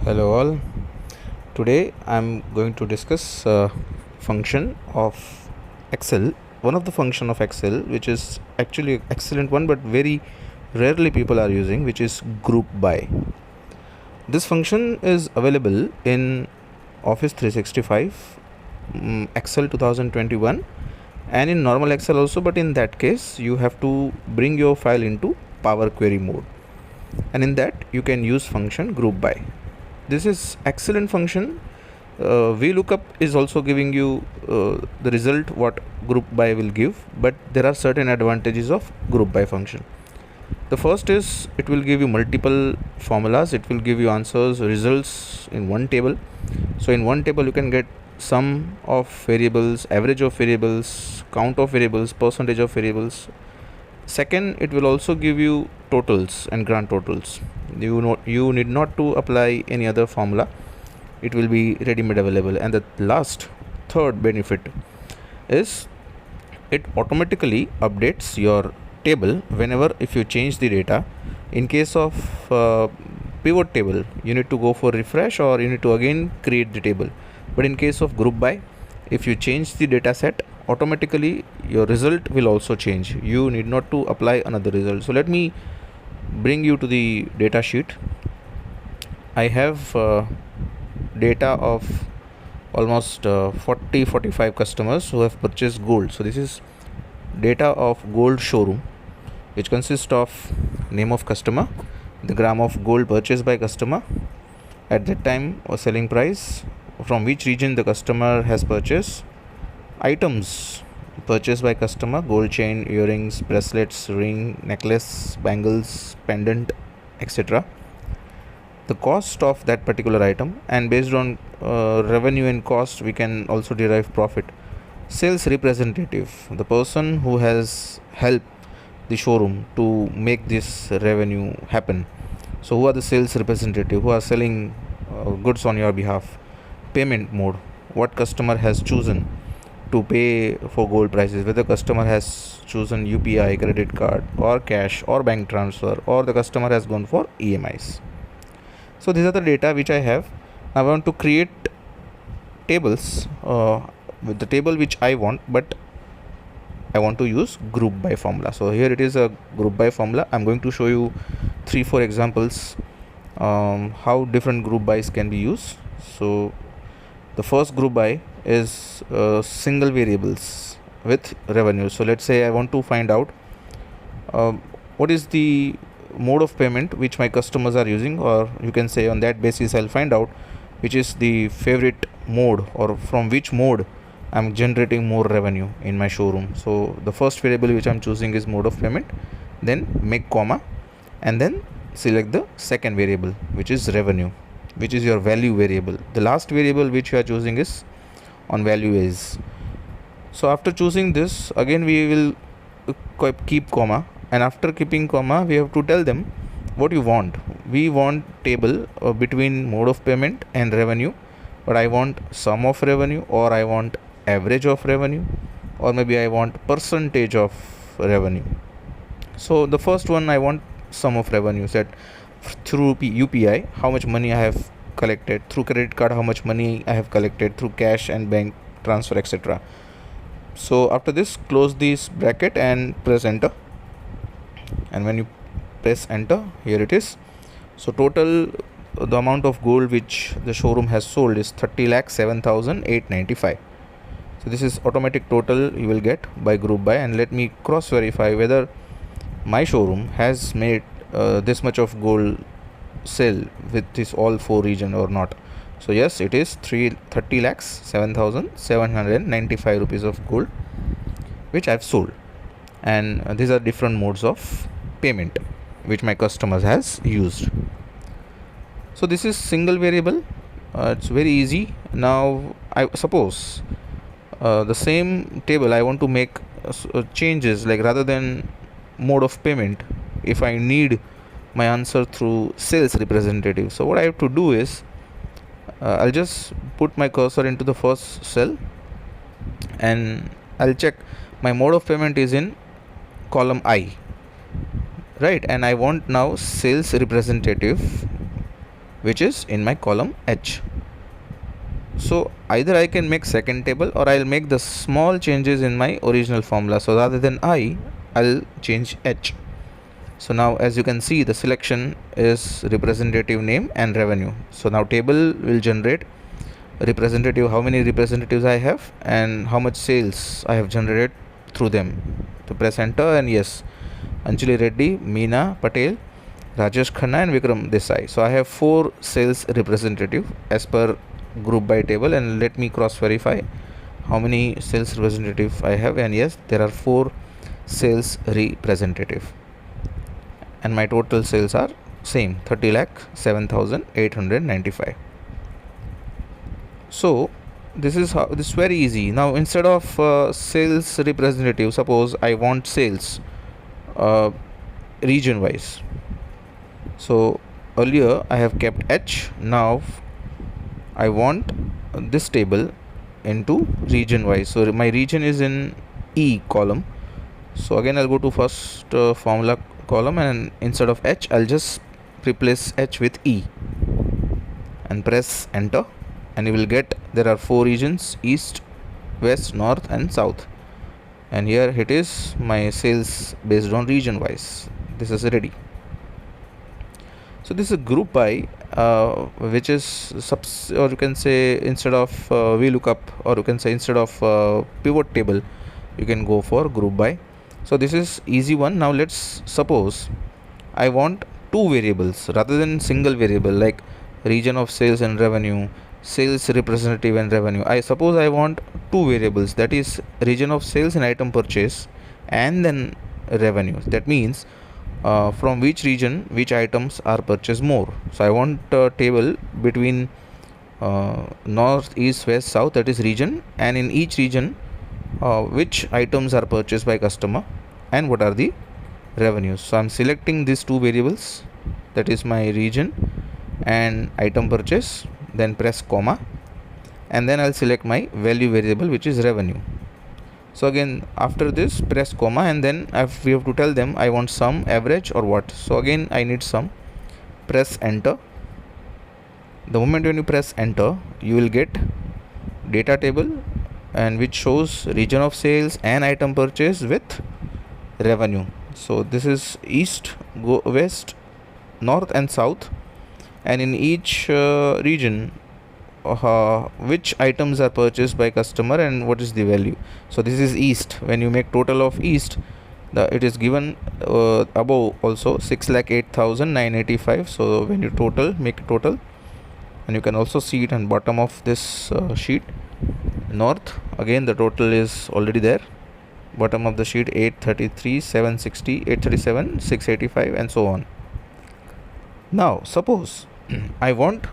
Hello all. Today I'm going to discuss function of Excel. One of the function of Excel, which is actually an excellent one, but very rarely people are using, which is group by. This function is available in Office 365, Excel 2021, and in normal Excel also. But in that case, you have to bring your file into Power Query mode, and in that you can use function group by. This is excellent function. VLOOKUP is also giving you the result what group by will give, but there are certain advantages of group by function. The first is it will give you multiple formulas. It will give you answers, results in one table. So in one table you can get sum of variables, average of variables, count of variables, percentage of variables. Second, it will also give you totals and grand totals. You need not to apply any other formula. It will be ready-made available. And the third benefit is it automatically updates your table whenever if you change the data. In case of pivot table, you need to go for refresh or you need to again create the table. But in case of group by, if you change the data set, automatically your result will also change. You need not to apply another result. So let me bring you to the data sheet. I have data of almost 40-45 customers who have purchased gold. So this is data of gold showroom, which consists of name of customer, the gram of gold purchased by customer at that time or selling price, from which region the customer has purchased, items purchased by customer, gold chain, earrings, bracelets, ring, necklace, bangles, pendant, etc., the cost of that particular item, and based on revenue and cost we can also derive profit. Sales representative, the person who has helped the showroom to make this revenue happen. So who are the sales representative who are selling goods on your behalf? Payment mode, what customer has chosen to pay for gold prices, whether customer has chosen UPI, credit card, or cash, or bank transfer, or the customer has gone for EMIs. So these are the data which I have. I want to create tables with the table which I want, but I want to use group by formula. So here it is a group by formula. I'm going to show you 3-4 examples how different group bys can be used. So the first group by is single variables with revenue. So let's say I want to find out what is the mode of payment which my customers are using, or you can say on that basis I'll find out which is the favorite mode, or from which mode I'm generating more revenue in my showroom. So the first variable which I'm choosing is mode of payment, then make comma, and then select the second variable which is revenue, which is your value variable. The last variable which you are choosing is on value is. So after choosing this, again we will keep comma, and after keeping comma we have to tell them what you want. We want table between mode of payment and revenue, but I want sum of revenue, or I want average of revenue, or maybe I want percentage of revenue. So the first one, I want sum of revenue, set through UPI how much money I have collected, through credit card how much money I have collected, through cash and bank transfer, etc. So after this, close this bracket and press enter, and when you press enter, here it is. So total the amount of gold which the showroom has sold is 30,07,895. So this is automatic total you will get by group by. And let me cross verify whether my showroom has made this much of gold sale with this all 4 region or not. So yes, it is 30,07,795 rupees of gold which I've sold. And these are different modes of payment which my customers has used. So this is single variable. It's very easy. Now I suppose the same table I want to make changes, like rather than mode of payment, if I need my answer through sales representative. So what I have to do is I'll just put my cursor into the first cell and I'll check my mode of payment is in column I, right? And I want now sales representative which is in my column H. So either I can make second table or I'll make the small changes in my original formula. So rather than I'll change H. So now as you can see, the selection is representative name and revenue. So now table will generate representative, how many representatives I have and how much sales I have generated through them. To press enter, and yes, Anjali Reddy, Meena Patel, Rajesh Khanna and Vikram Desai. So I have 4 sales representative as per group by table, and let me cross verify how many sales representative I have, and yes, there are 4 sales representative, and my total sales are same 30,07,895. So this is how, this is very easy. Now instead of sales representative, suppose I want sales region wise. So earlier I have kept H, now I want this table into region wise. So my region is in E column. So again I'll go to first formula column, and instead of H I'll just replace H with E and press enter, and you will get there are 4 regions: east, west, north and south. And here it is my sales based on region wise. This is ready. So this is a group by which is or you can say instead of VLOOKUP, or you can say instead of pivot table, you can go for group by. So this is easy one. Now let's suppose I want 2 variables rather than single variable, like region of sales and revenue, sales representative and revenue. I suppose I want 2 variables, that is region of sales and item purchase, and then revenue. That means from which region which items are purchased more. So I want a table between north, east, west, south, that is region, and in each region which items are purchased by customer and what are the revenues. So I'm selecting these 2 variables, that is my region and item purchase, then press comma, and then I'll select my value variable, which is revenue. So again after this press comma, and then we have to tell them I want sum, average or what. So again I need sum, press enter. The moment when you press enter, you will get data table, and which shows region of sales and item purchase with revenue. So this is east, west, north and south, and in each region which items are purchased by customer and what is the value. So this is east. When you make total of east, it is given above also 6,08,985. So when you make total, and you can also see it on bottom of this sheet. North, again the total is already there, bottom of the sheet 833,760, 837, 685 and so on. Now suppose I want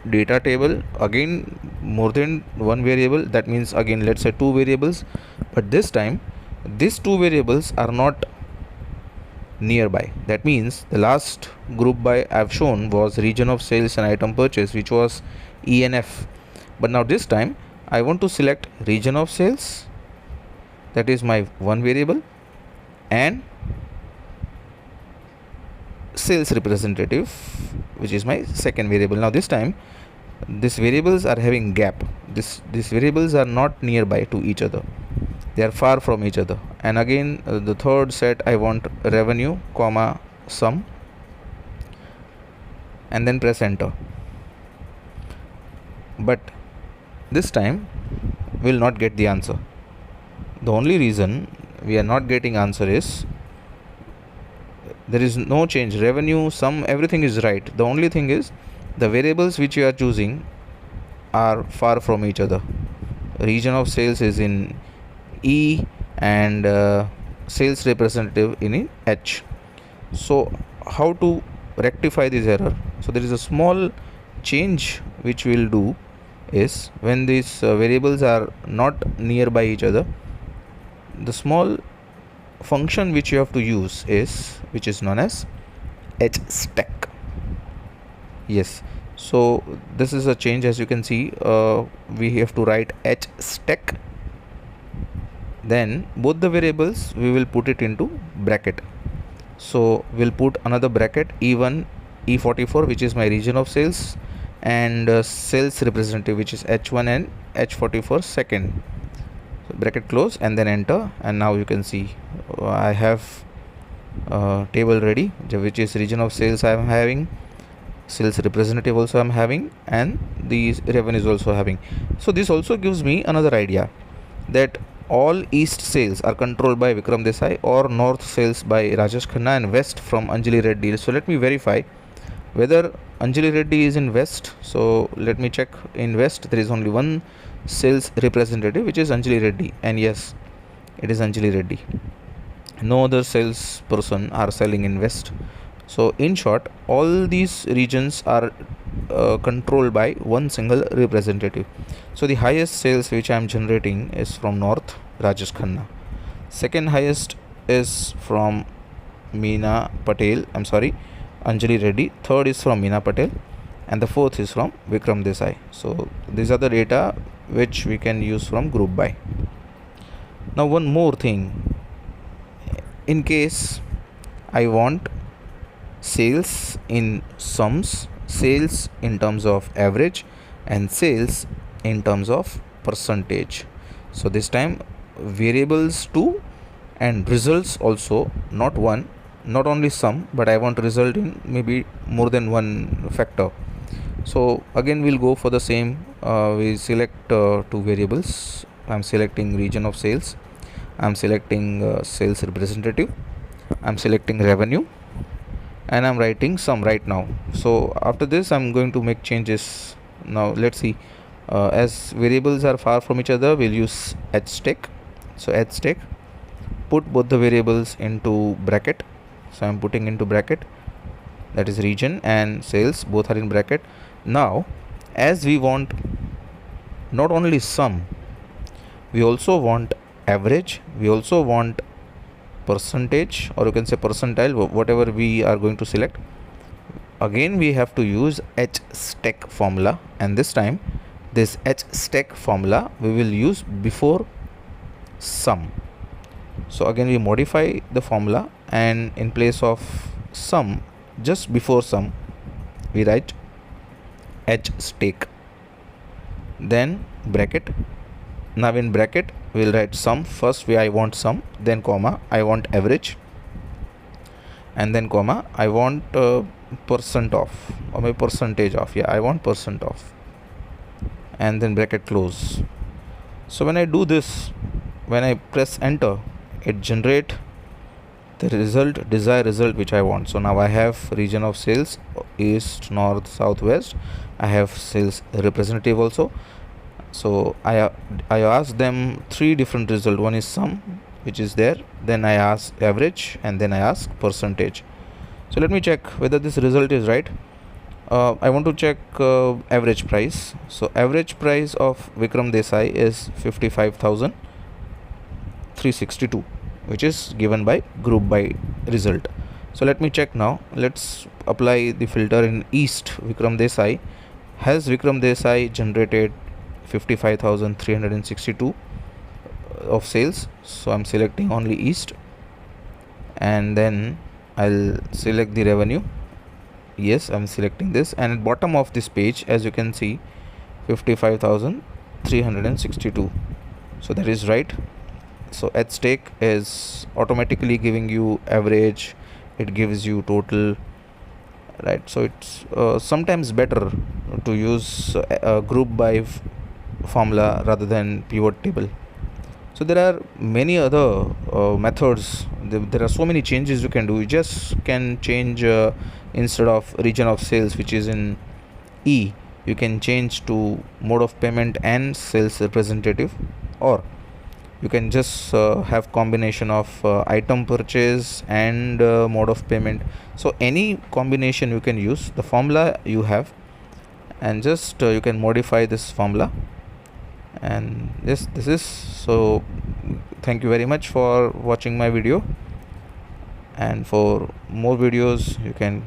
data table, again more than 1 variable, that means again let's say 2 variables, but this time these 2 variables are not nearby. That means the last group by I've shown was region of sales and item purchase, which was E and F, but now this time I want to select region of sales, that is my 1 variable, and sales representative, which is my second variable. Now this time these variables are having gap. These variables are not nearby to each other, they are far from each other. And again the third set I want revenue comma sum, and then press enter. But this time we will not get the answer. The only reason we are not getting answer is there is no change. Revenue, sum, everything is right. The only thing is the variables which you are choosing are far from each other. Region of sales is in E and sales representative in H. So how to rectify this error? So there is a small change which we will do is when these variables are not nearby each other, the small function which you have to use is which is known as H stack. Yes, so this is a change. As you can see, we have to write H stack, then both the variables we will put it into bracket. So we'll put another bracket E1 E44, which is my region of sales, and sales representative, which is H1 and H44 second. So bracket close and then enter, and now you can see I have table ready, which is region of sales I am having, sales representative also I'm having, and these revenues also having. So this also gives me another idea that all east sales are controlled by Vikram Desai, or north sales by Rajesh Khanna, and west from Anjali Reddy. So let me verify whether Anjali Reddy is in west. So let me check. In west there is only one sales representative, which is Anjali Reddy, and yes, it is Anjali Reddy. No other sales person are selling in west. So in short, all these regions are controlled by one single representative. So the highest sales which I am generating is from north, Rajesh Khanna. Second highest is from Anjali Reddy. Third is from Meena Patel, and the fourth is from Vikram Desai. So these are the data which we can use from GROUPBY. Now one more thing, in case I want sales in sums, sales in terms of average, and sales in terms of percentage. So this time variables 2 and results also, not one, not only sum, but I want result in maybe more than one factor. So again we'll go for the same. We select two variables. I'm selecting region of sales, I'm selecting sales representative, I'm selecting revenue, and I'm writing sum right now. So after this I'm going to make changes. Now let's see, as variables are far from each other, we'll use h-stack. So h-stack, put both the variables into bracket. So I'm putting into bracket, that is region and sales, both are in bracket. Now as we want not only sum, we also want average, we also want percentage, or you can say percentile, whatever we are going to select. Again we have to use h-stack formula, and this time this h-stack formula we will use before sum. So again we modify the formula, and in place of sum, just before sum, we write h-stack, then bracket. Now in bracket we'll write sum. First I want sum, then comma I want average, and then comma I want percent off, or maybe percentage off. I want percent off, and then bracket close. So when I do this, when I press enter, it generate the result, desired result which I want. So now I have region of sales, east, north, south, west. I have sales representative also. So I asked them three different results. One is sum, which is there, then I ask average, and then I ask percentage. So let me check whether this result is right. I want to check average price. So average price of Vikram Desai is 55,362, which is given by GROUPBY result. So let me check now. Let's apply the filter in east. Vikram Desai, has Vikram Desai generated 55,362 of sales? So I'm selecting only east, and then I'll select the revenue. Yes, I'm selecting this, and at bottom of this page, as you can see, 55,362. So that is right. So at stake is automatically giving you average, it gives you total, right? So it's sometimes better to use a GROUPBY formula rather than pivot table. So there are many other methods. There are so many changes you can do. You just can change instead of region of sales, which is in E, you can change to mode of payment and sales representative, or you can just have combination of item purchase and mode of payment. So any combination you can use, the formula you have, and just you can modify this formula. And this is so. Thank you very much for watching my video, and for more videos you can